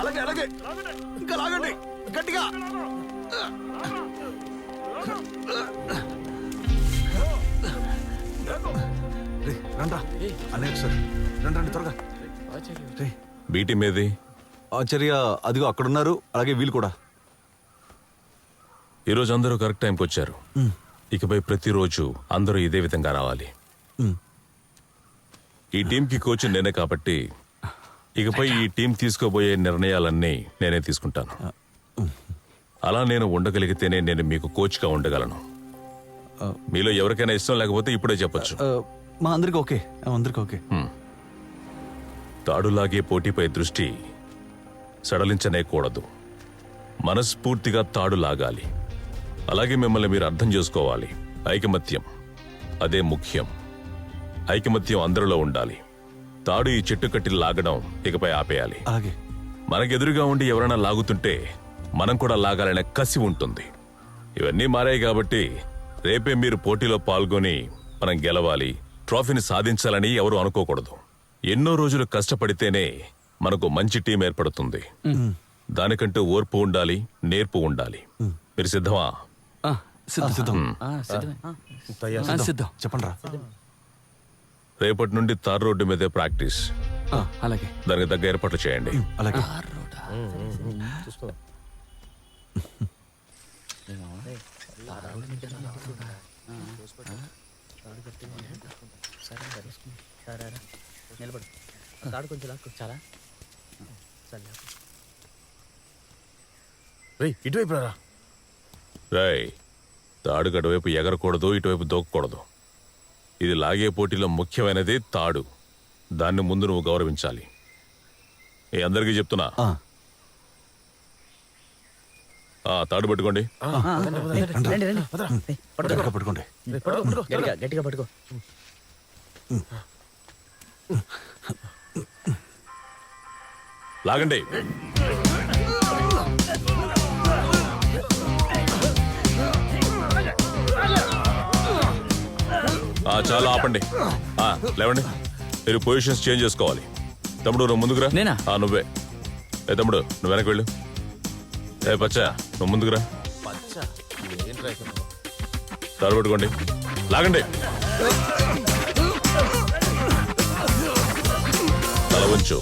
అలాగే అలాగే ఇంకా లాగండి గట్టిగా. రండ్రా అన్నయ్య సార్, రండి త్వరగా. బీటీ మీది ఆచార్య అదిగో అక్కడున్నారు, అలాగే వీళ్ళు కూడా. ఈరోజు అందరూ కరెక్ట్ టైంకి వచ్చారు. ఇకపై ప్రతిరోజు అందరూ ఇదే విధంగా రావాలి. ఈ టీంకి కోచ్ నేనే కాబట్టి ఇకపై ఈ టీం తీసుకోబోయే నిర్ణయాలన్నీ నేనే తీసుకుంటాను. అలా నేను ఉండగలిగితేనే నేను మీకు కోచ్గా ఉండగలను. మీలో ఎవరికైనా ఇష్టం లేకపోతే ఇప్పుడే చెప్పొచ్చు. మా అందరికి ఓకే, అందరికి ఓకే. తాడులాగే పోటీపై దృష్టి సడలించనేకూడదు. మనస్ఫూర్తిగా తాడు లాగాలి. అలాగే మిమ్మల్ని మీరు అర్థం చేసుకోవాలి. ఐకమత్యం అదే ముఖ్యం. ఐకమత్యం అందరిలో ఉండాలి. తాడు ఈ చెట్టు కట్టి లాగడం ఇకపై ఆపేయాలి. అలాగే మనకెదురుగా ఉండి ఎవరైనా లాగుతుంటే మనం కూడా లాగాలనే కసి ఉంటుంది. ఇవన్నీ మారాయి కాబట్టి రేపే మీరు పోటీలో పాల్గొని మనం గెలవాలి, ట్రోఫీని సాధించాలని ఎవరు అనుకోకూడదు. ఎన్నో రోజులు కష్టపడితేనే మనకు మంచి టీం ఏర్పడుతుంది. దానికంటూ ఓర్పు ఉండాలి, నేర్పు ఉండాలి. మీరు సిద్ధమా? సిద్ధం. చెప్పండి రా. రేపటి నుండి తార్ రోడ్డు మీదే ప్రాక్టీస్. అలాగే దానికి తగ్గ ఏర్పాట్లు చేయండి. అలాగే ఇటువైపు రా. రాయ్, తాడు అటువైపు ఎగరకూడదు, ఇటువైపు దూకకూడదు. ఇది లాగే పోటీలో ముఖ్యమైనది తాడు. దాన్ని ముందు నువ్వు గౌరవించాలి. ఏ అందరికీ చెప్తున్నా. తాడు పట్టుకోండి. పట్టుకోండి. గట్టిగా పట్టుకో. లాగండి. చాలా ఆపండి. లేవండి. మీరు పొజిషన్స్ చేంజ్ చేసుకోవాలి. తమ్ముడు నువ్వు ముందుకురా. నువ్వే. ఏ తమ్ముడు నువ్వు వెనక్కి వెళ్ళు. ఏ పచ్చా నువ్వు ముందుకురా. తాడు పట్టుకోండి. లాగండి. తల వంచు.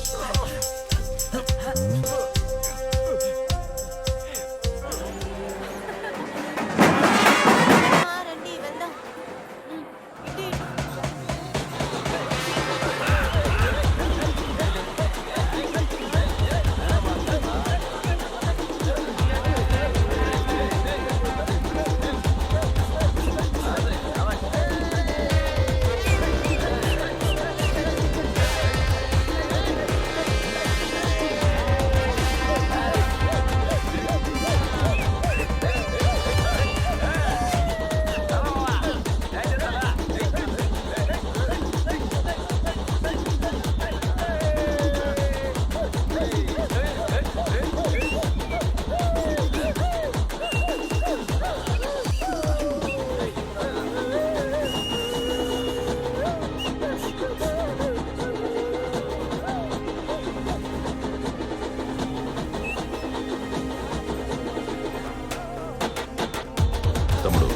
తమ్ముడు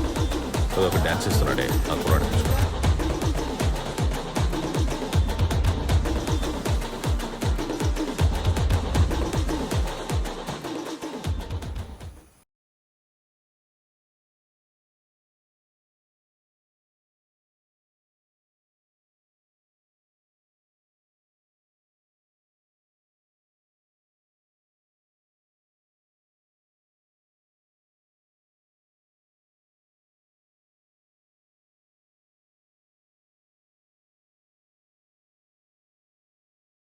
ఒక డాన్స్ చేస్తున్నాడే, ఆ కుర్రాడు